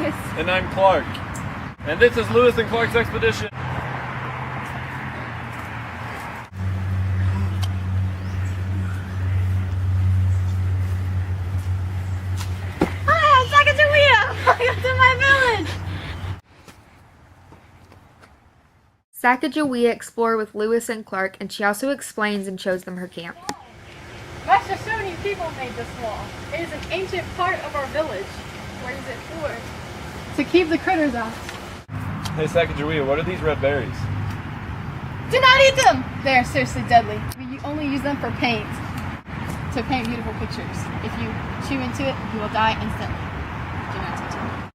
Lewis. And I'm Clark. And this is Lewis and Clark's expedition. Hi, I'm Sacagawea. Welcome to my village. Sacagawea explored with Lewis and Clark, and she also explains and shows them her camp. My Shoshone people made this wall. It is an ancient part of our village. What is it for? To keep the critters out. Hey Sacagawea, what are these red berries? Do not eat them! They are seriously deadly. You only use them for paint. To paint beautiful pictures. If you chew into it, you will die instantly. Do not touch it.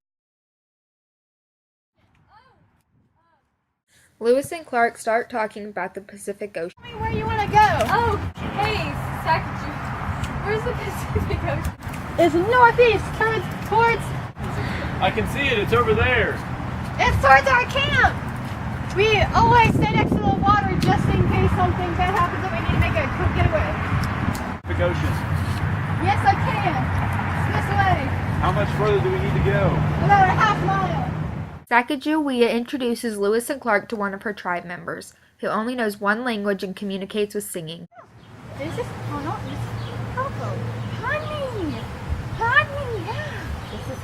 Lewis and Clark start talking about the Pacific Ocean. Tell me where you want to go. Oh, hey, Sacagawea. Where's the Pacific Ocean? It's northeast, towards. I can see it, it's over there. It's towards our camp. We always stay next to the water just in case something bad happens and we need to make a quick getaway. Pacific Ocean. Yes, I can. It's this way. How much further do we need to go? About a half mile. Sacagawea introduces Lewis and Clark to one of her tribe members, who only knows one language and communicates with singing. This is Coco. Honey! Honey! Yeah! This is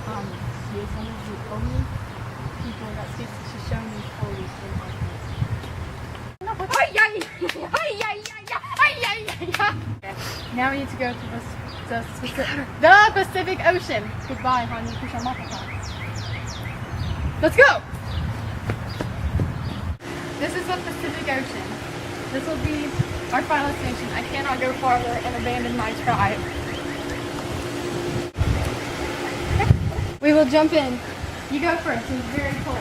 she is one of the only people that speaks Shoshone fully in Now we need to go to the Pacific Ocean. Goodbye, honey. Let's go! This is the Pacific Ocean. This will be our final destination. I cannot go farther and abandon my tribe. We will jump in. You go first. It's very cold.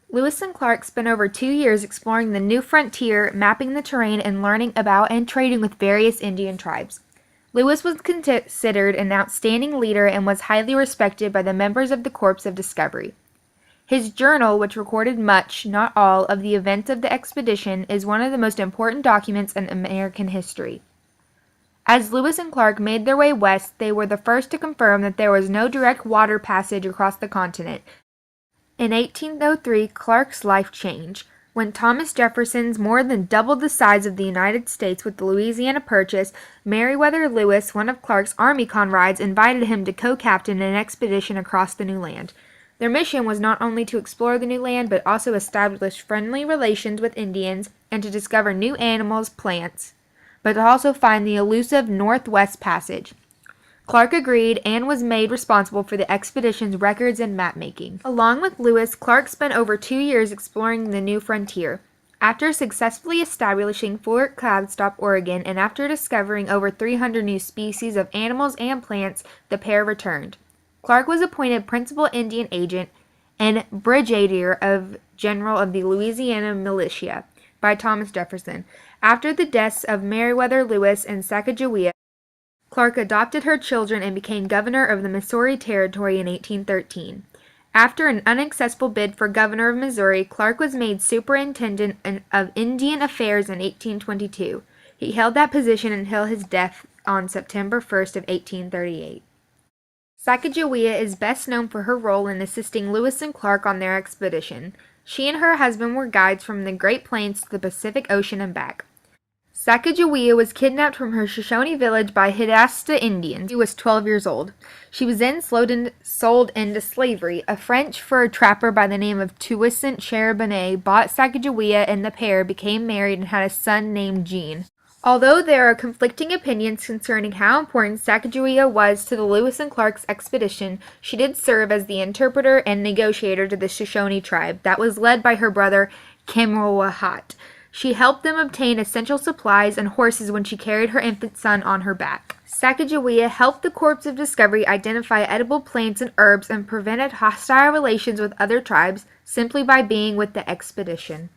Lewis and Clark spent over 2 years exploring the new frontier, mapping the terrain, and learning about and trading with various Indian tribes. Lewis was considered an outstanding leader and was highly respected by the members of the Corps of Discovery. His journal, which recorded much, not all, of the events of the expedition, is one of the most important documents in American history. As Lewis and Clark made their way west, they were the first to confirm that there was no direct water passage across the continent. In 1803, Clark's life changed, when Thomas Jefferson's more than doubled the size of the United States with the Louisiana Purchase. Meriwether Lewis, one of Clark's army comrades, invited him to co-captain an expedition across the new land. Their mission was not only to explore the new land, but also establish friendly relations with Indians and to discover new animals, plants, but to also find the elusive Northwest Passage. Clark agreed and was made responsible for the expedition's records and map-making. Along with Lewis, Clark spent over 2 years exploring the new frontier. After successfully establishing Fort Gladstone, Oregon, and after discovering over 300 new species of animals and plants, the pair returned. Clark was appointed principal Indian agent and brigadier general of the Louisiana Militia by Thomas Jefferson. After the deaths of Meriwether Lewis and Sacagawea, Clark adopted her children and became governor of the Missouri Territory in 1813. After an unsuccessful bid for governor of Missouri, Clark was made superintendent of Indian Affairs in 1822. He held that position until his death on September 1st of 1838. Sacagawea is best known for her role in assisting Lewis and Clark on their expedition. She and her husband were guides from the Great Plains to the Pacific Ocean and back. Sacagawea was kidnapped from her Shoshone village by Hidasta Indians. She was 12 years old. She was then sold into slavery. A French fur trapper by the name of Toussaint Charbonnet bought Sacagawea, and the pair became married and had a son named Jean. Although there are conflicting opinions concerning how important Sacagawea was to the Lewis and Clark's expedition, she did serve as the interpreter and negotiator to the Shoshone tribe that was led by her brother Camrowahat. She helped them obtain essential supplies and horses when she carried her infant son on her back. Sacagawea helped the Corps of Discovery identify edible plants and herbs and prevented hostile relations with other tribes simply by being with the expedition.